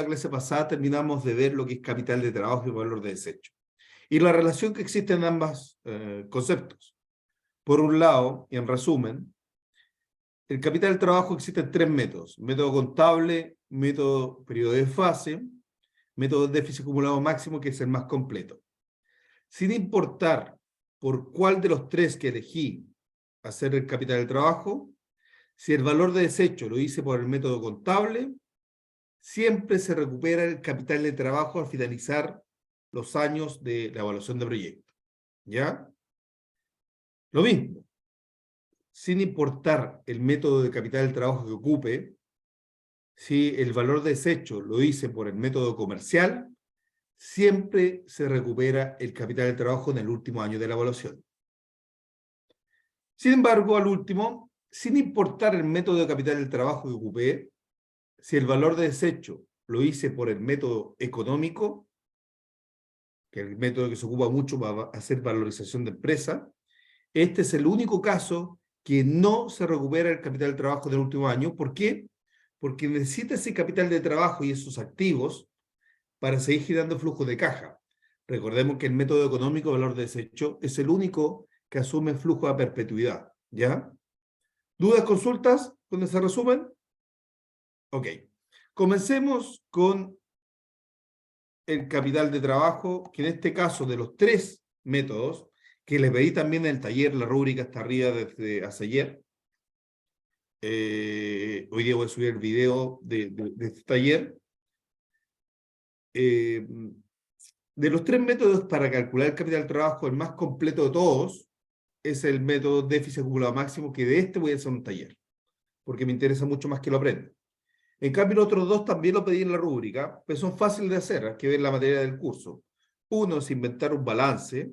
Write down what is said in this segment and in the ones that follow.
la clase pasada terminamos de ver lo que es capital de trabajo y valor de desecho. Y la relación que existe en ambos conceptos. Por un lado, y en resumen, el capital de trabajo existe en tres métodos. Método contable, método periodo de fase, método de déficit acumulado máximo, que es el más completo. Sin importar por cuál de los tres que elegí hacer el capital de trabajo, si el valor de desecho lo hice por el método contable, siempre se recupera el capital de trabajo al finalizar los años de la evaluación de proyecto. ¿Ya? Lo mismo, sin importar el método de capital del trabajo que ocupe, si el valor de desecho lo hice por el método comercial, siempre se recupera el capital del trabajo en el último año de la evaluación. Sin embargo, al último, sin importar el método de capital del trabajo que ocupé, si el valor de desecho lo hice por el método económico, que es el método que se ocupa mucho para hacer valorización de empresa, este es el único caso que no se recupera el capital de trabajo del último año. ¿Por qué? Porque necesita ese capital de trabajo y esos activos para seguir girando flujo de caja. Recordemos que el método económico de valor de desecho es el único que asume flujo a perpetuidad. ¿Ya? ¿Dudas, consultas con ese resumen? Ok. Comencemos con el capital de trabajo, que en este caso de los tres métodos, que les pedí también en el taller, la rúbrica está arriba desde hace ayer. Hoy día voy a subir el video de este taller. De los tres métodos para calcular el capital de trabajo, el más completo de todos es el método déficit acumulado máximo, que de este voy a hacer un taller, porque me interesa mucho más que lo aprendan. En cambio, los otros dos también lo pedí en la rúbrica, pero son fáciles de hacer, hay que ver la materia del curso. Uno es inventar un balance,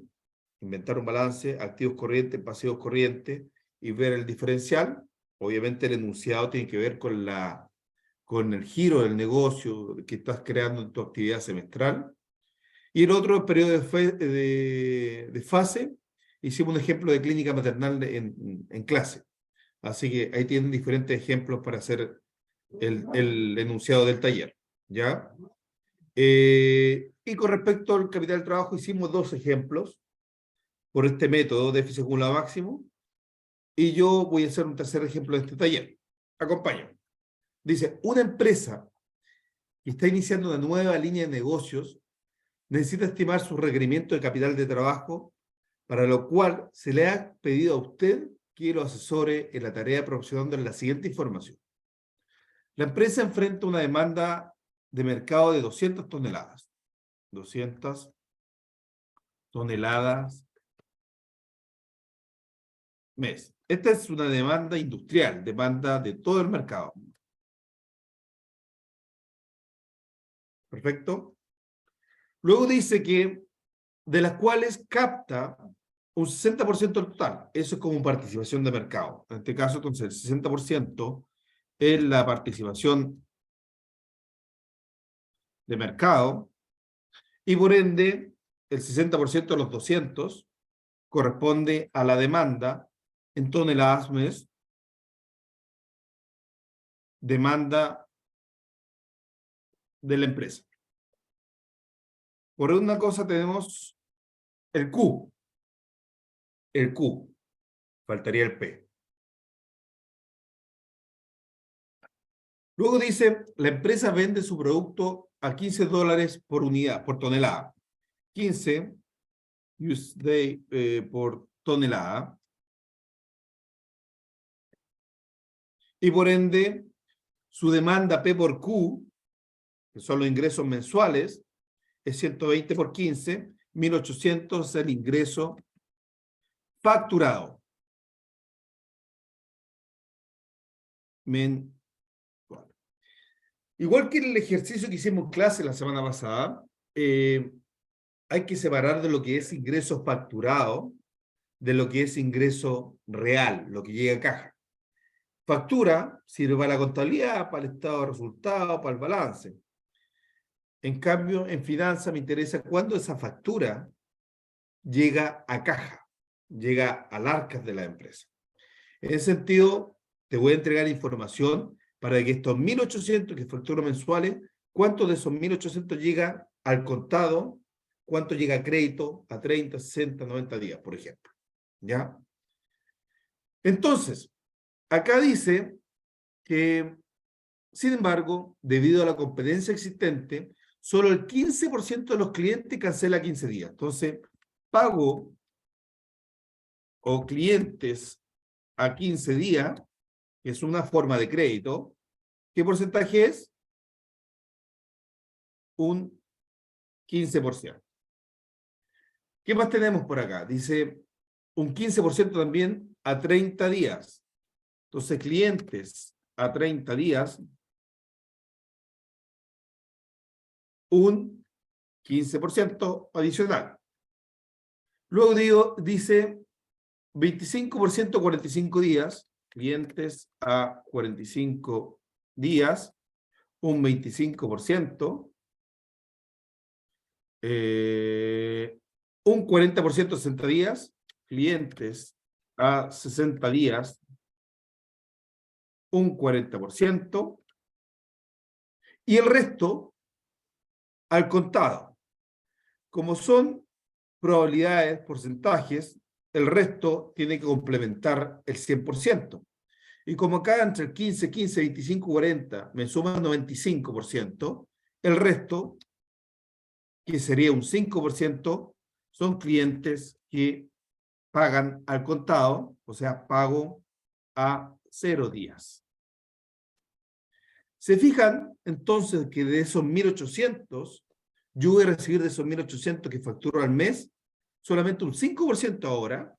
activos corrientes, pasivos corrientes, y ver el diferencial. Obviamente el enunciado tiene que ver con el giro del negocio que estás creando en tu actividad semestral. Y el otro es periodo de fase. Hicimos un ejemplo de clínica maternal en clase. Así que ahí tienen diferentes ejemplos para hacer el enunciado del taller. ¿Ya? Y con respecto al capital de trabajo, hicimos dos ejemplos por este método, déficit acumulado máximo, y yo voy a hacer un tercer ejemplo de este taller. Acompaño. Dice, una empresa que está iniciando una nueva línea de negocios necesita estimar su requerimiento de capital de trabajo, para lo cual se le ha pedido a usted que lo asesore en la tarea proporcionando la siguiente información. La empresa enfrenta una demanda de mercado de 200 toneladas. 200 toneladas mes. Esta es una demanda industrial, demanda de todo el mercado. ¿Perfecto? Luego dice que de las cuales capta un 60% del total. Eso es como participación de mercado. En este caso, entonces, el 60% es la participación de mercado y por ende, el 60% de los 200 corresponde a la demanda en toneladas mes, demanda de la empresa. Por una cosa tenemos el Q. El Q. Faltaría el P. Luego dice, la empresa vende su producto a $15 por unidad, por tonelada. 15 USD por tonelada. Y por ende, su demanda P por Q, que son los ingresos mensuales, es 120 por 15, 1.800 es el ingreso facturado. Mensual. Igual que el ejercicio que hicimos en clase la semana pasada, hay que separar de lo que es ingreso facturado de lo que es ingreso real, lo que llega a caja. Factura sirve para la contabilidad, para el estado de resultados, para el balance. En cambio, en finanzas me interesa cuándo esa factura llega a caja, llega al arcas de la empresa. En ese sentido, te voy a entregar información para que estos 1.800 que facturo mensuales, ¿cuánto de esos 1.800 llega al contado? ¿Cuánto llega a crédito a 30, 60, 90 días, por ejemplo? ¿Ya? Entonces, acá dice que, sin embargo, debido a la competencia existente, solo el 15% de los clientes cancela 15 días. Entonces, pago o clientes a 15 días, que es una forma de crédito, ¿qué porcentaje es? Un 15%. ¿Qué más tenemos por acá? Dice un 15% también a 30 días. Entonces, clientes a 30 días, un 15% adicional. Luego dice 25% a 45 días, clientes a 45 días, un 25%, un 40% a 60 días, clientes a 60 días, un 40%, y el resto al contado. Como son probabilidades, porcentajes, el resto tiene que complementar el 100%. Y como acá entre el 15, 15, 25, 40 me suman 95%, el resto, que sería un 5%, son clientes que pagan al contado, o sea, pago a 0 días. Se fijan entonces que de esos 1.800, yo voy a recibir de esos 1.800 que facturo al mes, solamente un 5% ahora,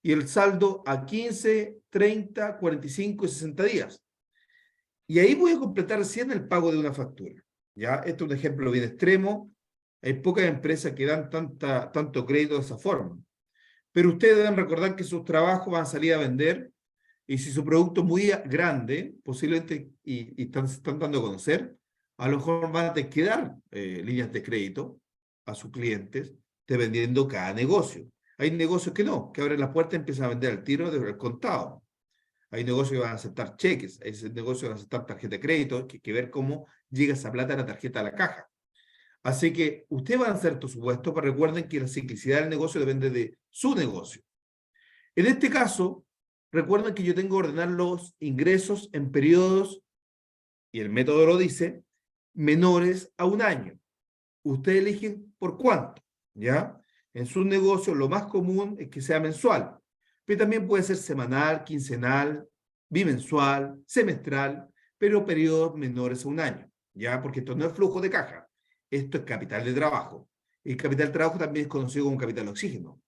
y el saldo a 15, 30, 45 y 60 días. Y ahí voy a completar recién el pago de una factura. ¿Ya? Este es un ejemplo bien extremo. Hay pocas empresas que dan tanto crédito de esa forma. Pero ustedes deben recordar que sus trabajos van a salir a vender y si su producto es muy grande, posiblemente, y están dando a conocer, a lo mejor van a tener que dar líneas de crédito a sus clientes, dependiendo cada negocio. Hay negocios que no, que abren la puerta y empiezan a vender al tiro del contado. Hay negocios que van a aceptar cheques, hay negocios que van a aceptar tarjeta de crédito, que hay que ver cómo llega esa plata a la tarjeta a la caja. Así que ustedes van a hacer tu supuesto, pero recuerden que la ciclicidad del negocio depende de su negocio. En este caso, recuerden que yo tengo que ordenar los ingresos en periodos, y el método lo dice, menores a un año. Ustedes eligen por cuánto, ¿ya? En su negocio lo más común es que sea mensual, pero también puede ser semanal, quincenal, bimensual, semestral, pero periodos menores a un año, ¿ya? Porque esto no es flujo de caja, esto es capital de trabajo. El capital de trabajo también es conocido como capital de oxígeno.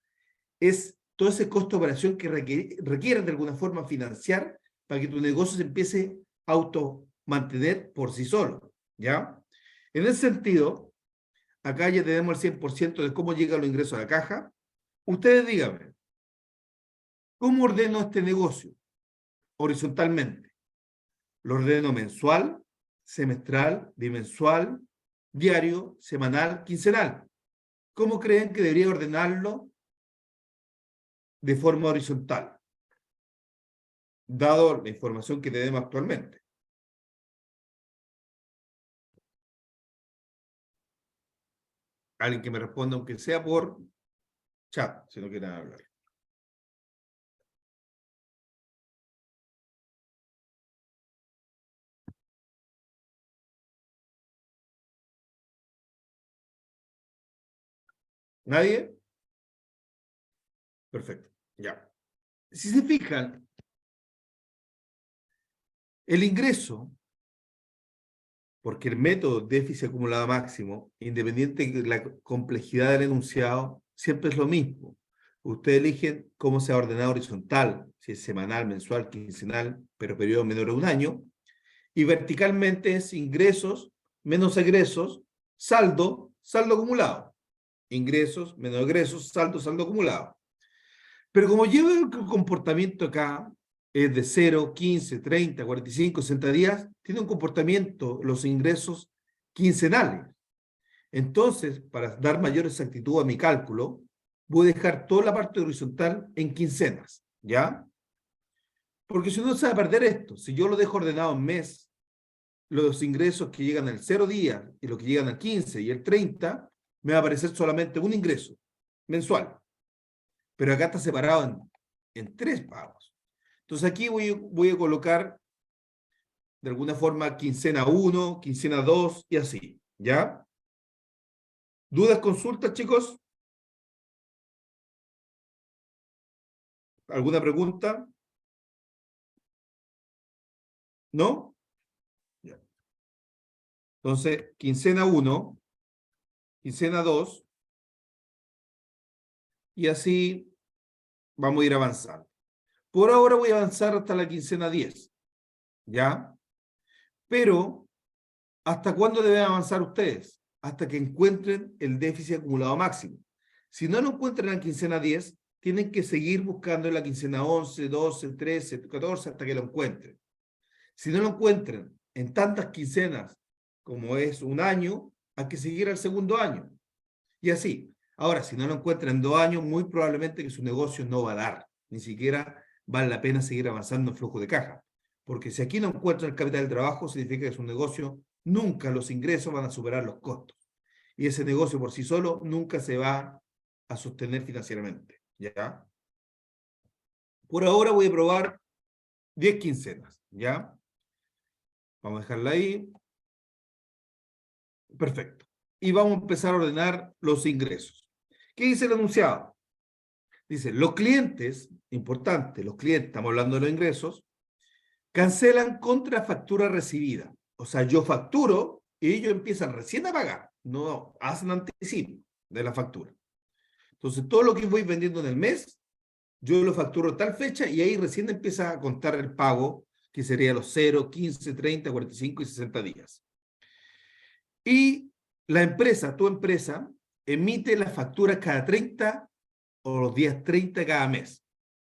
Es todo ese costo de operación que requiere de alguna forma financiar para que tu negocio se empiece a automantener por sí solo, ¿ya? En ese sentido, acá ya tenemos el 100% de cómo llegan los ingresos a la caja. Ustedes díganme, ¿cómo ordeno este negocio? Horizontalmente. ¿Lo ordeno mensual, semestral, bimensual, diario, semanal, quincenal? ¿Cómo creen que debería ordenarlo de forma horizontal, dado la información que tenemos actualmente? Alguien que me responda, aunque sea por chat, si no quieren hablar. ¿Nadie? Perfecto, ya. Si se fijan, el ingreso, porque el método déficit acumulado máximo, independiente de la complejidad del enunciado, siempre es lo mismo. Ustedes eligen cómo se ha ordenado horizontal, si es semanal, mensual, quincenal, pero periodo menor a un año, y verticalmente es ingresos menos egresos, saldo, saldo acumulado. Ingresos menos egresos, saldo, saldo acumulado. Pero como llevo el comportamiento acá, es de 0, 15, 30, 45, 60 días, tiene un comportamiento, los ingresos quincenales. Entonces, para dar mayor exactitud a mi cálculo, voy a dejar toda la parte horizontal en quincenas, ¿ya? Porque si no se va a perder esto. Si yo lo dejo ordenado en mes, los ingresos que llegan al 0 día y los que llegan al 15 y el 30, me va a aparecer solamente un ingreso mensual. Pero acá está separado en 3 pagos. Entonces aquí voy a colocar de alguna forma quincena 1, quincena 2 y así, ¿ya? ¿Dudas, consultas, chicos? ¿Alguna pregunta? ¿No? Ya. Entonces, quincena 1, quincena 2, y así vamos a ir avanzando. Por ahora voy a avanzar hasta la quincena 10, ¿ya? Pero, ¿hasta cuándo deben avanzar ustedes? Hasta que encuentren el déficit acumulado máximo. Si no lo encuentran en la quincena 10, tienen que seguir buscando en la quincena 11, 12, 13, 14, hasta que lo encuentren. Si no lo encuentran en tantas quincenas como es un año, hay que seguir al segundo año. Y así. Ahora, si no lo encuentran en 2 años, muy probablemente que su negocio no va a dar. Ni siquiera vale la pena seguir avanzando en flujo de caja. Porque si aquí no encuentran el capital del trabajo, significa que su negocio, nunca los ingresos van a superar los costos. Y ese negocio por sí solo nunca se va a sostener financieramente. ¿Ya? Por ahora voy a probar 10 quincenas. ¿Ya? Vamos a dejarla ahí. Perfecto. Y vamos a empezar a ordenar los ingresos. ¿Qué dice el enunciado? Dice, los clientes, importante, los clientes, estamos hablando de los ingresos, cancelan contra factura recibida. O sea, yo facturo y ellos empiezan recién a pagar, no hacen anticipo de la factura. Entonces, todo lo que voy vendiendo en el mes, yo lo facturo tal fecha y ahí recién empieza a contar el pago, que sería los 0, 15, 30, 45 y 60 días. Y la empresa, tu empresa, emite las facturas cada 30 o los días 30 cada mes.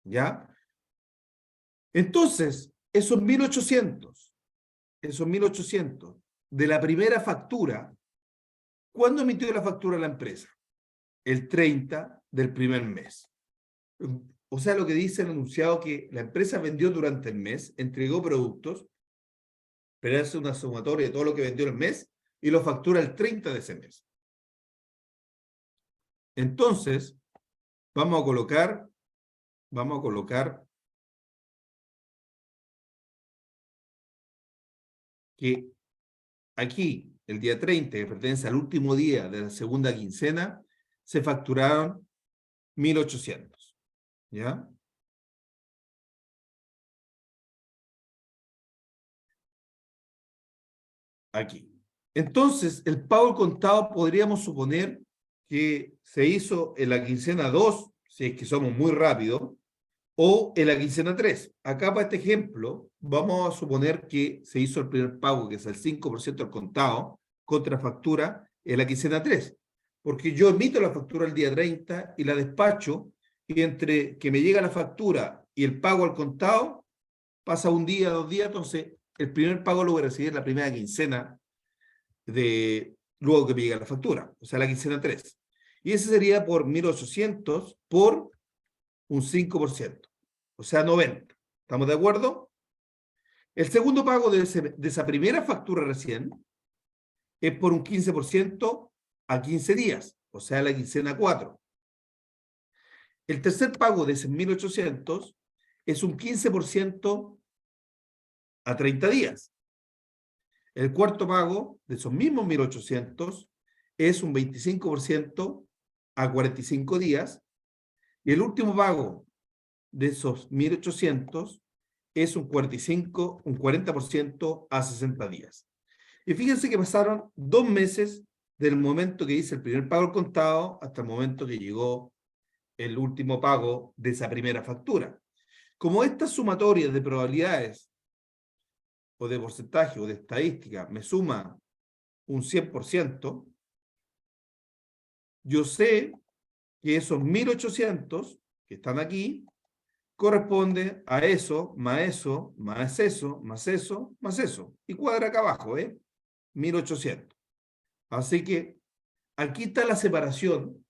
¿Ya? Entonces, esos 1.800 de la primera factura, ¿cuándo emitió la factura la empresa? El 30 del primer mes. O sea, lo que dice el enunciado que la empresa vendió durante el mes, entregó productos, pero hace una sumatoria de todo lo que vendió el mes y lo factura el 30 de ese mes. Entonces, vamos a colocar que aquí, el día 30, que pertenece al último día de la segunda quincena, se facturaron 1.800. ¿Ya? Aquí. Entonces, el pago al contado podríamos suponer que se hizo en la quincena 2, si es que somos muy rápidos, o en la quincena 3. Acá para este ejemplo, vamos a suponer que se hizo el primer pago, que es el 5% al contado, contra factura en la quincena 3. Porque yo emito la factura el día 30 y la despacho, y entre que me llega la factura y el pago al contado, pasa un día, 2 días, entonces el primer pago lo voy a recibir en la primera quincena luego que me llega la factura, o sea, la quincena 3. Y ese sería por 1.800 por un 5%, o sea, 90. ¿Estamos de acuerdo? El segundo pago de esa primera factura recién es por un 15% a 15 días, o sea, la quincena 4. El tercer pago de esos 1.800 es un 15% a 30 días. El cuarto pago de esos mismos 1.800 es un 25% a 45 días. Y el último pago de esos 1.800 es un 40% a 60 días. Y fíjense que pasaron 2 meses del momento que hice el primer pago al contado hasta el momento que llegó el último pago de esa primera factura. Como estas sumatorias de probabilidades o de porcentaje o de estadística me suma un 100%, yo sé que esos 1.800 que están aquí corresponde a eso, más eso, más eso, más eso, más eso. Y cuadra acá abajo, 1.800. Así que aquí está la separación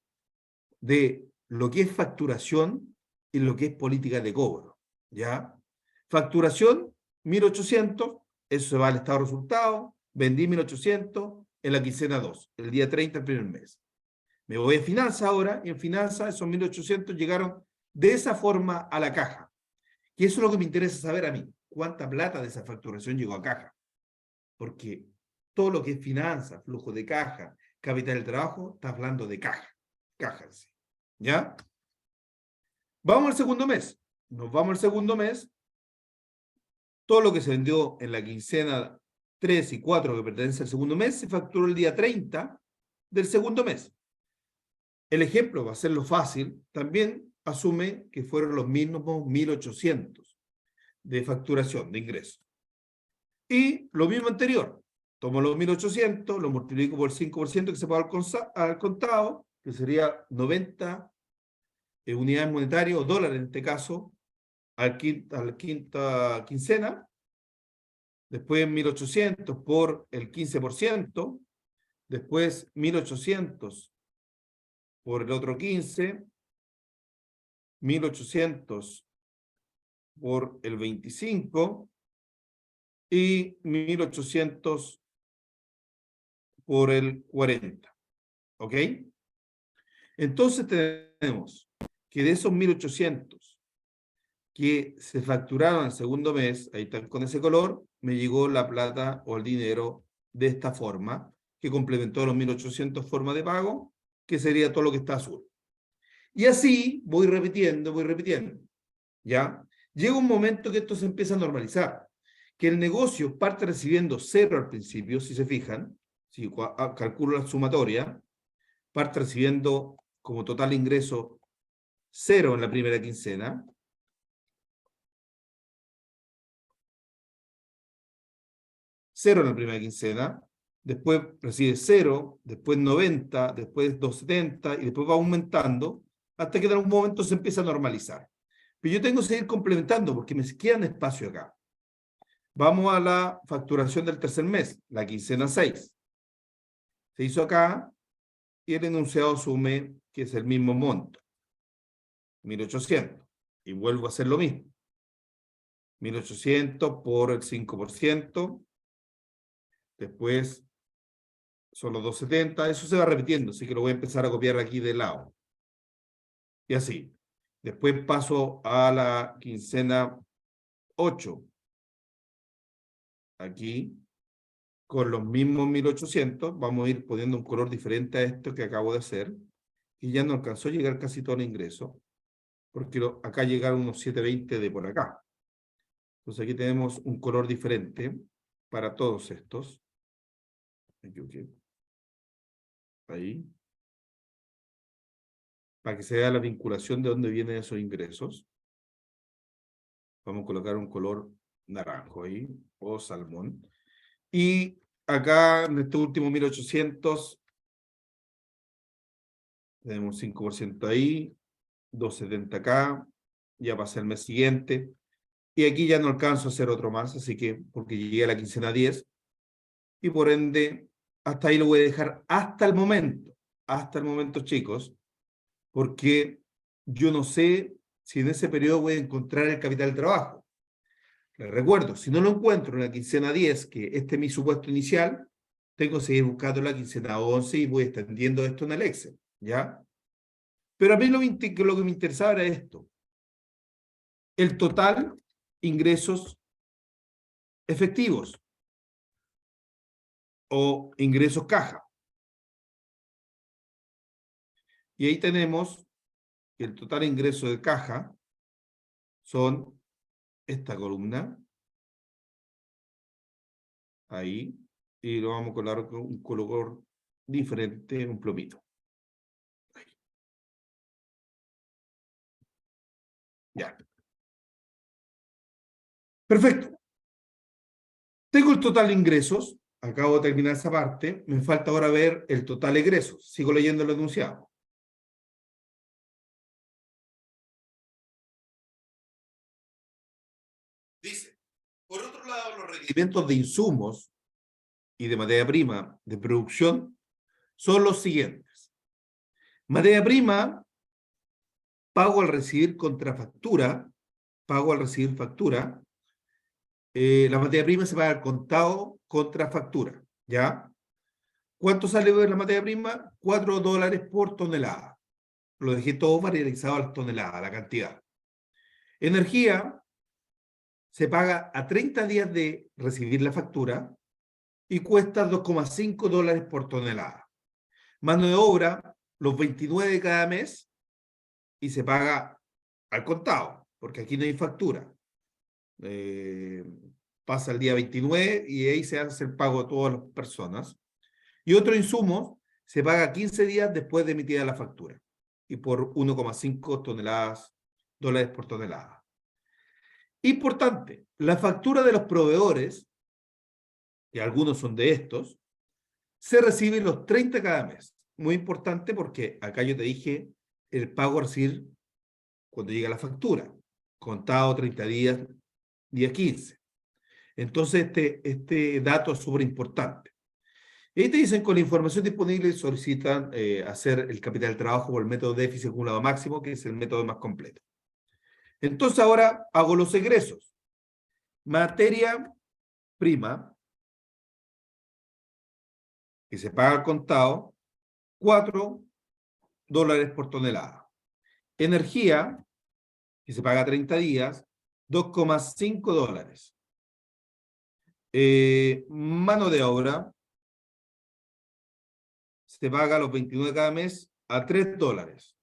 de lo que es facturación y lo que es política de cobro. ¿Ya? Facturación, 1.800, Eso se va al estado de resultados. Vendí 1.800 en la quincena 2, el día 30 del primer mes. Me voy a finanzas ahora, y en finanzas esos 1.800 llegaron de esa forma a la caja. Y eso es lo que me interesa saber a mí. ¿Cuánta plata de esa facturación llegó a caja? Porque todo lo que es finanzas, flujo de caja, capital del trabajo, está hablando de caja. Caja, sí. ¿Ya? Vamos al segundo mes. Nos vamos al segundo mes. Todo lo que se vendió en la quincena 3 y 4 que pertenece al segundo mes se facturó el día 30 del segundo mes. El ejemplo, va a hacerlo fácil, también asume que fueron los mismos 1.800 de facturación, de ingreso. Y lo mismo anterior, tomo los 1.800, lo multiplico por el 5% que se paga al contado, que sería 90 unidades monetarias o dólares en este caso, a la quinta quincena, después 1.800 por el 15%, después 1.800 por el otro 15, 1.800 por el 25 y 1.800 por el 40. ¿Ok? Entonces tenemos que de esos 1.800 que se facturaron el segundo mes, ahí está con ese color, me llegó la plata o el dinero de esta forma, que complementó los 1.800 formas de pago, que sería todo lo que está azul. Y así voy repitiendo, ¿ya? Llega un momento que esto se empieza a normalizar, que el negocio parte recibiendo 0 al principio, si se fijan, si calculo la sumatoria, parte recibiendo como total ingreso 0 en la primera quincena, 0 en la primera quincena, después recibe 0, después 90, después 270 y después va aumentando hasta que en algún momento se empieza a normalizar. Pero yo tengo que seguir complementando porque me quedan espacio acá. Vamos a la facturación del tercer mes, la quincena 6. Se hizo acá y el enunciado asume que es el mismo monto, 1.800. Y vuelvo a hacer lo mismo. 1.800 por el 5%, después son los 270, eso se va repitiendo, así que lo voy a empezar a copiar aquí de lado. Y así. Después paso a la quincena 8. Aquí, con los mismos 1.800, vamos a ir poniendo un color diferente a esto que acabo de hacer, y ya no alcanzó a llegar casi todo el ingreso, porque acá llegaron unos 720 de por acá. Entonces aquí tenemos un color diferente para todos estos. Ahí. Para que se vea la vinculación de dónde vienen esos ingresos. Vamos a colocar un color naranjo ahí, o salmón. Y acá, en este último 1.800, tenemos un 5% ahí, 270 acá, ya pasé el mes siguiente. Y aquí ya no alcanzo a hacer otro más, así que, porque llegué a la quincena 10, y por ende, hasta ahí lo voy a dejar hasta el momento, chicos, porque yo no sé si en ese periodo voy a encontrar el capital de trabajo. Les recuerdo, si no lo encuentro en la quincena 10, que este es mi supuesto inicial, tengo que seguir buscando la quincena 11 y voy extendiendo esto en el Excel, ¿ya? Pero a mí lo que me interesaba era esto. El total ingresos efectivos o ingresos caja. Y ahí tenemos que el total ingreso de caja son esta columna, ahí, y lo vamos a colocar con un color diferente, un plomito. Ahí. Ya. Perfecto. Tengo el total de ingresos, acabo de terminar esa parte, me falta ahora ver el total de egresos. Sigo leyendo el enunciado. Dice, por otro lado, los requerimientos de insumos y de materia prima de producción son los siguientes. Materia prima, pago al recibir contrafactura, pago al recibir factura, La materia prima se paga al contado contra factura, ¿ya? ¿Cuánto sale de la materia prima? $4 por tonelada. Lo dejé todo varializado a las toneladas, la cantidad. Energía se paga a 30 días de recibir la factura y cuesta $2,5 por tonelada. Mano de obra, los 29 de cada mes y se paga al contado, porque aquí no hay factura. Pasa el día 29 y ahí se hace el pago a todas las personas. Y otro insumo se paga 15 días después de emitida la factura y por 1,5 dólares por tonelada. Importante, la factura de los proveedores, y algunos son de estos, se recibe los 30 cada mes. Muy importante porque acá yo te dije el pago a recibir cuando llega la factura, contado 30 días, día 15. Entonces este dato es súper importante. Y ahí te dicen, con la información disponible solicitan hacer el capital del trabajo por el método déficit acumulado máximo, que es el método más completo. Entonces ahora hago los egresos. Materia prima, que se paga al contado, $4 por tonelada. Energía, que se paga 30 días, $2,5. Mano de obra, se paga los 29 cada mes a $3.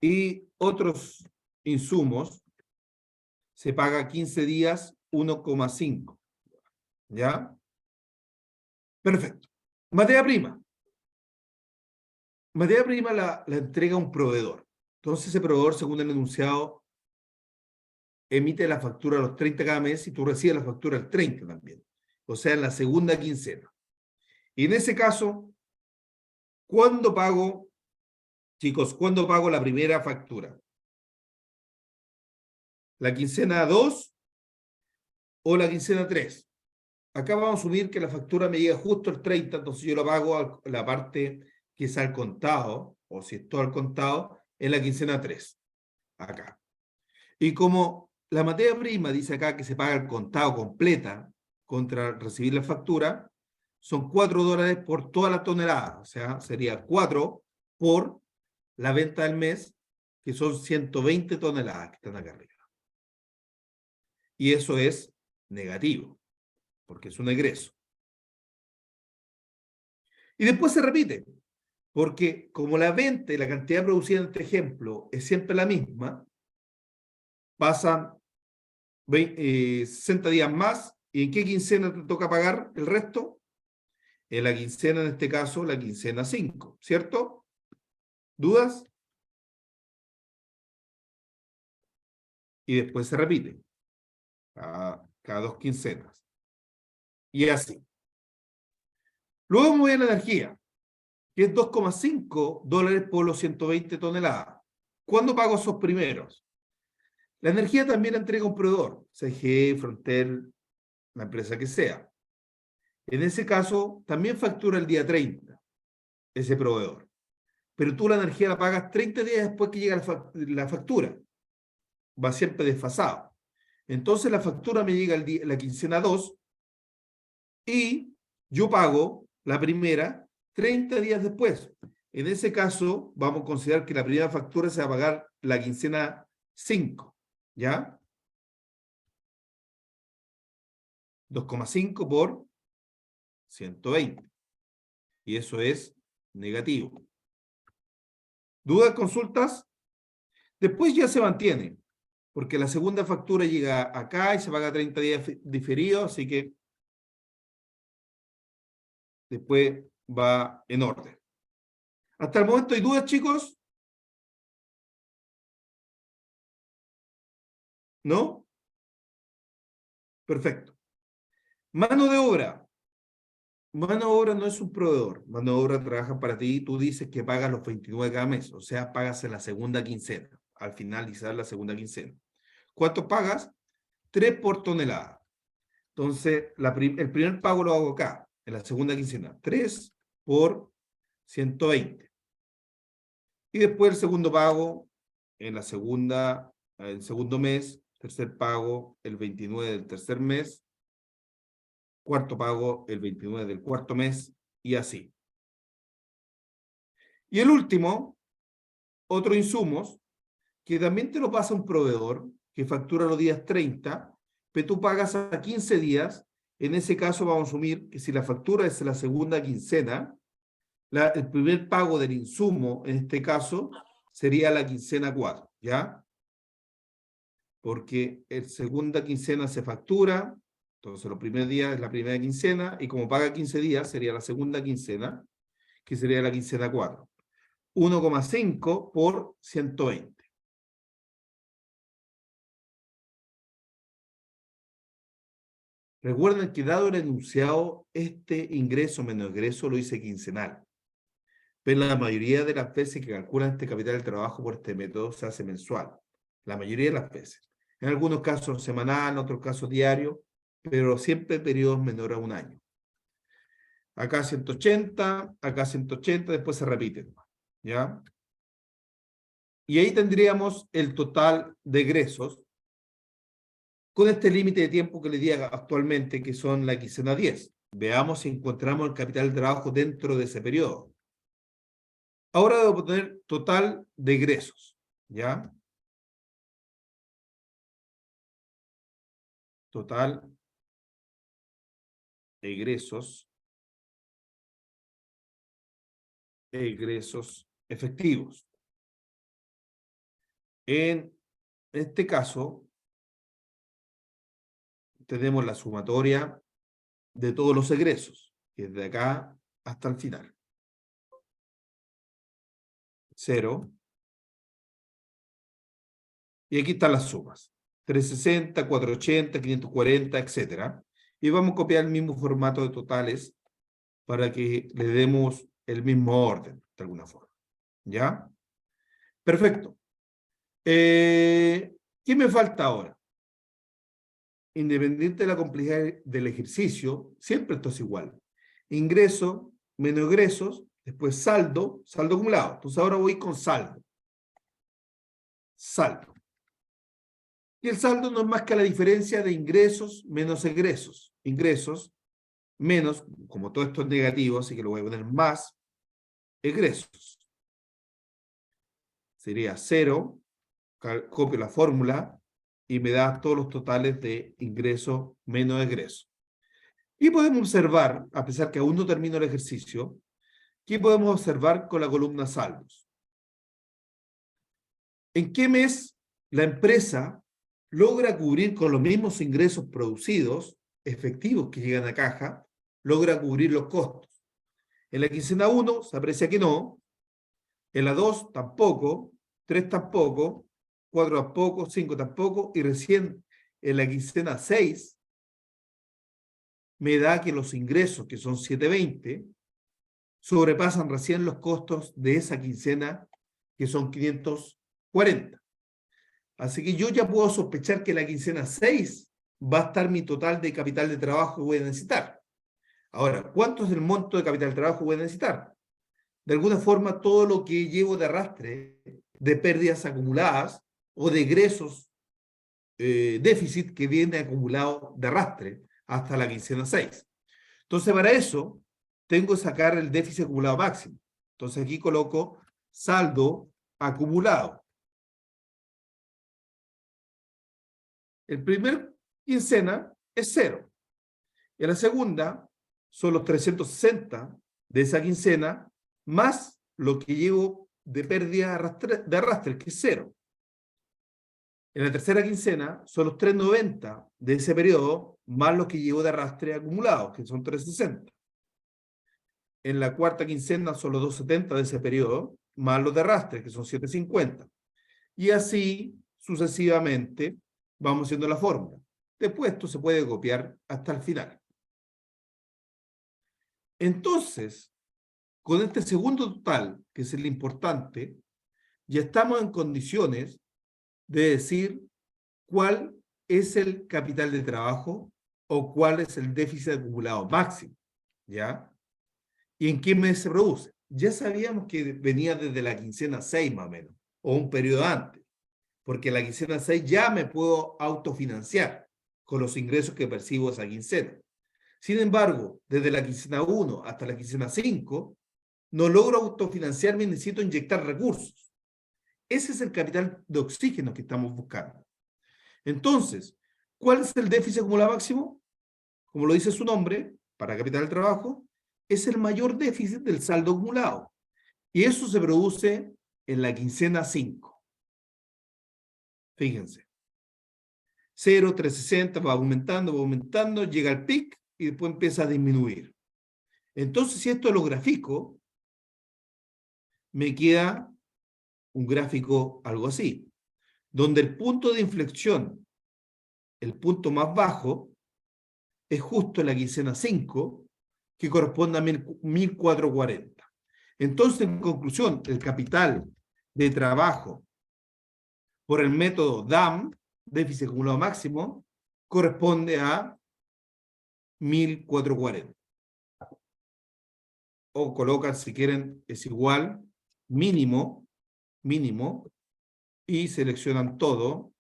Y otros insumos, se paga 15 días, 1,5. ¿Ya? Perfecto. Materia prima. Materia prima la entrega un proveedor. Entonces ese proveedor, según el enunciado, emite la factura a los 30 cada mes y tú recibes la factura el 30 también. O sea, en la segunda quincena. Y en ese caso, ¿cuándo pago, chicos, cuándo pago la primera factura? ¿La quincena 2 o la quincena 3? Acá vamos a asumir que la factura me llega justo el 30, entonces yo la pago a la parte que es al contado, o si es todo al contado, en la quincena 3, acá. Y como la materia prima dice acá que se paga al contado completa contra recibir la factura, son $4 por toda la tonelada, o sea, sería 4 por la venta del mes, que son 120 toneladas que están acá arriba. Y eso es negativo, porque es un egreso. Y después se repite, porque como la venta y la cantidad producida en este ejemplo es siempre la misma, pasan 60 días más, ¿y en qué quincena te toca pagar el resto? En la quincena, en este caso, la quincena 5, ¿cierto? ¿Dudas? Y después se repite, cada 2 quincenas. Y así. Luego me voy a la energía, que es $2,5 por los 120 toneladas. ¿Cuándo pago esos primeros? La energía también la entrega un proveedor, CGE, Frontel, la empresa que sea. En ese caso, también factura el día 30, ese proveedor. Pero tú la energía la pagas 30 días después que llega la factura. Va siempre desfasado. Entonces la factura me llega la quincena 2 y yo pago la primera 30 días después. En ese caso, vamos a considerar que la primera factura se va a pagar la quincena 5, ¿ya? 2,5 por 120. Y eso es negativo. ¿Dudas, consultas? Después ya se mantiene, porque la segunda factura llega acá y se paga 30 días diferidos, así que después va en orden. ¿Hasta el momento hay dudas, chicos? ¿No? Perfecto. Mano de obra. Mano de obra no es un proveedor. Mano de obra trabaja para ti y tú dices que pagas los 29 cada mes, o sea, pagas en la segunda quincena, al finalizar la segunda quincena. ¿Cuánto pagas? 3 por tonelada. Entonces, el primer pago lo hago acá, en la segunda quincena. 3 por 120. Y después el segundo pago en el segundo mes tercer pago el 29 del tercer mes, cuarto pago el 29 del cuarto mes, y así. Y el último, otros insumos, que también te lo pasa un proveedor, que factura los días 30, pero tú pagas a 15 días. En ese caso vamos a asumir que si la factura es la segunda quincena, el primer pago del insumo, en este caso, sería la quincena 4, ¿ya? Porque el segunda quincena se factura, entonces los primeros días es la primera quincena, y como paga 15 días, sería la segunda quincena, que sería la quincena 4. 1,5 por 120. Recuerden que dado el enunciado, este ingreso menos egreso lo hice quincenal. Pero la mayoría de las veces que calculan este capital del trabajo por este método se hace mensual. La mayoría de las veces. En algunos casos semanal, en otros casos diario, pero siempre periodos menores a un año. Acá 180, acá 180, después se repiten. ¿Ya? Y ahí tendríamos el total de egresos con este límite de tiempo que le di actualmente, que son la quincena 10. Veamos si encontramos el capital de trabajo dentro de ese periodo. Ahora debo poner total de egresos, ¿ya? Total de egresos efectivos. En este caso, tenemos la sumatoria de todos los egresos, que es de acá hasta el final. 0. Y aquí están las sumas. 360, 480, 540, etc. Y vamos a copiar el mismo formato de totales para que le demos el mismo orden, de alguna forma. ¿Ya? Perfecto. ¿Qué me falta ahora? Independiente de la complejidad del ejercicio, siempre esto es igual. Ingreso menos egresos, después saldo, saldo acumulado. Entonces ahora voy con saldo. Saldo. Y el saldo no es más que la diferencia de ingresos menos egresos. Ingresos menos, como todo esto es negativo, así que lo voy a poner más, egresos. Sería 0, copio la fórmula y me da todos los totales de ingreso menos egreso. Y podemos observar, a pesar que aún no termino el ejercicio, ¿qué podemos observar con la columna saldos? ¿En qué mes la empresa logra cubrir con los mismos ingresos producidos, efectivos que llegan a caja, logra cubrir los costos? En la quincena 1 se aprecia que no, en la 2 tampoco, 3 tampoco, 4 tampoco, 5 tampoco, y recién en la quincena 6 me da que los ingresos, que son 720, sobrepasan recién los costos de esa quincena, que son 540. Así que yo ya puedo sospechar que la quincena 6 va a estar mi total de capital de trabajo que voy a necesitar. Ahora, ¿cuánto es el monto de capital de trabajo que voy a necesitar? De alguna forma, todo lo que llevo de arrastre de pérdidas acumuladas o de egresos déficit que viene acumulado de arrastre hasta la quincena 6. Entonces, para eso, tengo que sacar el déficit acumulado máximo. Entonces, aquí coloco saldo acumulado. El primer quincena es 0. Y la segunda son los 360 de esa quincena, más lo que llevo de pérdida de arrastre, que es 0. En la tercera quincena son los 390 de ese periodo, más lo que llevo de arrastre acumulado, que son 360. En la cuarta quincena son los 270 de ese periodo, más los de arrastre, que son 750. Y así sucesivamente vamos haciendo la fórmula. Después esto se puede copiar hasta el final. Entonces, con este segundo total, que es el importante, ya estamos en condiciones de decir cuál es el capital de trabajo o cuál es el déficit acumulado máximo, ¿ya? ¿Y en qué mes se produce? Ya sabíamos que venía desde la quincena 6 más o menos, o un periodo antes, porque la quincena 6 ya me puedo autofinanciar con los ingresos que percibo esa quincena. Sin embargo, desde la quincena 1 hasta la quincena 5, no logro autofinanciarme y necesito inyectar recursos. Ese es el capital de oxígeno que estamos buscando. Entonces, ¿cuál es el déficit acumulado máximo? Como lo dice su nombre, para capital del trabajo, es el mayor déficit del saldo acumulado. Y eso se produce en la quincena 5. Fíjense. 0, 360, va aumentando, llega al pic y después empieza a disminuir. Entonces, si esto lo grafico, me queda un gráfico algo así, donde el punto de inflexión, el punto más bajo, es justo en la quincena 5, que corresponde a 1440. Entonces, en conclusión, el capital de trabajo por el método DAM, déficit acumulado máximo, corresponde a 1440. O colocan, si quieren, es igual, mínimo, y seleccionan todo,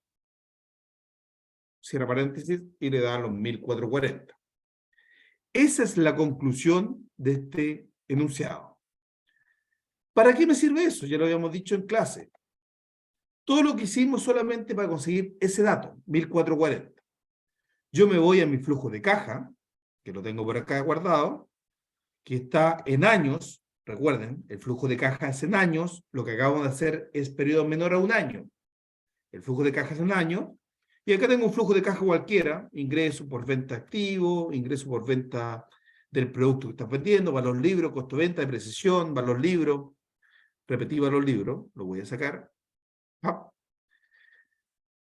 cierra paréntesis, y le dan los 1440. Esa es la conclusión de este enunciado. ¿Para qué me sirve eso? Ya lo habíamos dicho en clase. Todo lo que hicimos solamente para conseguir ese dato, 1440. Yo me voy a mi flujo de caja, que lo tengo por acá guardado, que está en años. Recuerden, el flujo de caja es en años, lo que acabamos de hacer es periodo menor a un año. El flujo de caja es en años, y acá tengo un flujo de caja cualquiera, ingreso por venta activo, ingreso por venta del producto que estás vendiendo, valor libro, costo de venta, depreciación, valor libro, repetí valor libro, lo voy a sacar. Ah.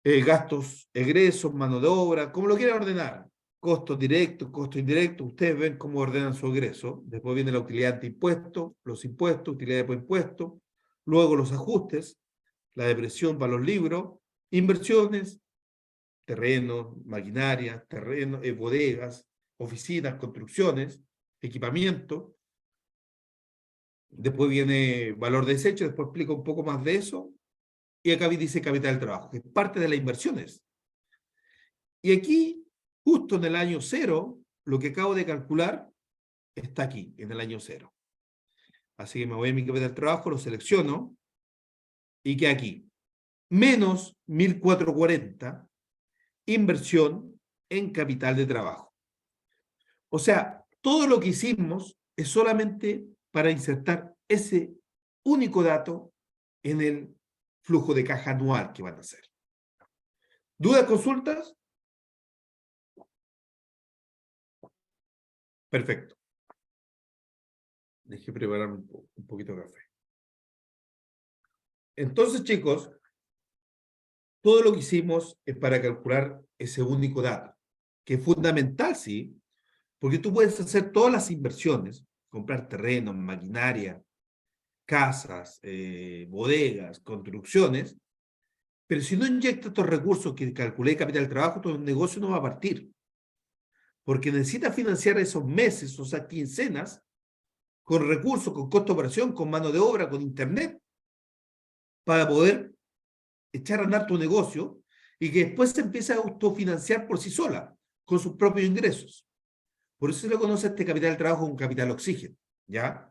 Gastos, egresos, mano de obra, como lo quieran ordenar. Costos directos, costos indirectos, ustedes ven cómo ordenan su egreso. Después viene la utilidad de impuestos, los impuestos, utilidad de impuestos, luego los ajustes, la depreciación, valor libro, inversiones, terrenos, maquinaria, bodegas, oficinas, construcciones, equipamiento. Después viene valor de desecho, después explico un poco más de eso. Y acá dice capital del trabajo, que es parte de las inversiones. Y aquí, justo en el año 0, lo que acabo de calcular está aquí, en el año 0. Así que me voy a mi capital del trabajo, lo selecciono, y queda aquí. Menos 1440, inversión en capital de trabajo. O sea, todo lo que hicimos es solamente para insertar ese único dato en el flujo de caja anual que van a hacer. ¿Dudas, consultas? Perfecto. Dejé preparar un poquito de café. Entonces, chicos, todo lo que hicimos es para calcular ese único dato, que es fundamental, sí, porque tú puedes hacer todas las inversiones, comprar terrenos, maquinaria, casas, bodegas, construcciones, pero si no inyectas estos recursos que calculé capital del trabajo, tu negocio no va a partir, porque necesitas financiar esos meses, o sea, quincenas, con recursos, con costo de operación, con mano de obra, con internet, para poder echar a andar tu negocio y que después se empiece a autofinanciar por sí sola, con sus propios ingresos. Por eso se le conoce a este capital del trabajo como capital oxígeno, ¿ya?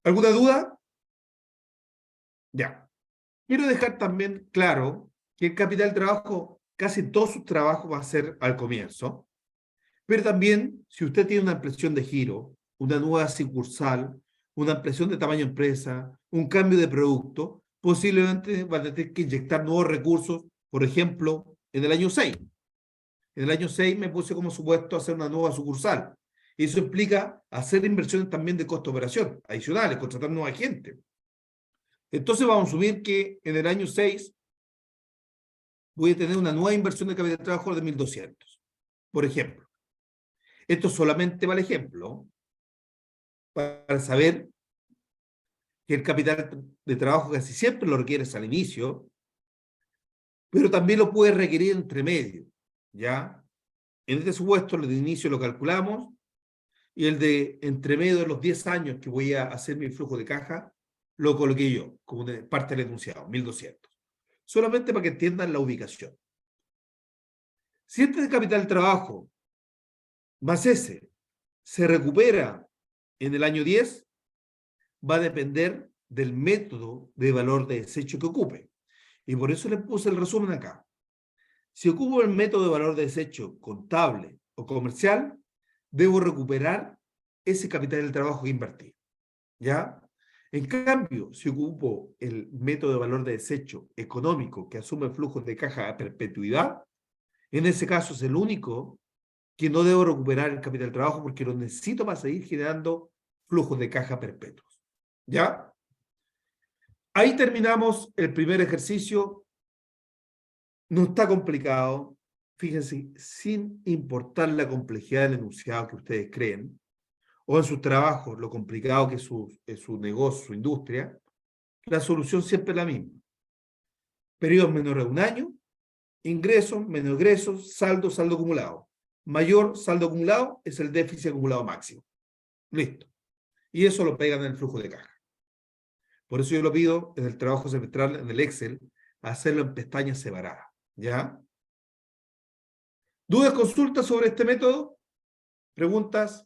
¿Alguna duda? Ya. Quiero dejar también claro que el capital del trabajo, casi todos sus trabajos va a ser al comienzo, pero también si usted tiene una ampliación de giro, una nueva sucursal, una ampliación de tamaño de empresa, un cambio de producto, posiblemente va a tener que inyectar nuevos recursos, por ejemplo, en el año 6. En el año 6 me puse como supuesto hacer una nueva sucursal. Y eso implica hacer inversiones también de costo de operación, adicionales, contratar nueva gente. Entonces vamos a asumir que en el año 6 voy a tener una nueva inversión de capital de trabajo de 1.200, por ejemplo. Esto solamente vale ejemplo para saber que el capital de trabajo casi siempre lo requieres al inicio, pero también lo puedes requerir entre medio, ¿ya? En este supuesto, el de inicio lo calculamos, y el de entre medio de los 10 años que voy a hacer mi flujo de caja, lo coloqué yo como parte del enunciado, 1200. Solamente para que entiendan la ubicación. Si este capital de trabajo más ese se recupera en el año 10, va a depender del método de valor de desecho que ocupe. Y por eso les puse el resumen acá. Si ocupo el método de valor de desecho contable o comercial, debo recuperar ese capital del trabajo que invertí. ¿Ya? En cambio, si ocupo el método de valor de desecho económico que asume flujos de caja a perpetuidad, en ese caso es el único que no debo recuperar el capital del trabajo porque lo necesito para seguir generando flujos de caja perpetuos. ¿Ya? Ahí terminamos el primer ejercicio. No está complicado. Fíjense, sin importar la complejidad del enunciado que ustedes creen, o en sus trabajos, lo complicado que es su negocio, su industria, la solución siempre es la misma. Periodos menores de un año, ingresos, menos ingresos, saldo, saldo acumulado. Mayor saldo acumulado es el déficit acumulado máximo. Listo. Y eso lo pegan en el flujo de caja. Por eso yo lo pido en el trabajo semestral, en el Excel, hacerlo en pestañas separadas. ¿Ya? ¿Dudas, consultas sobre este método? ¿Preguntas?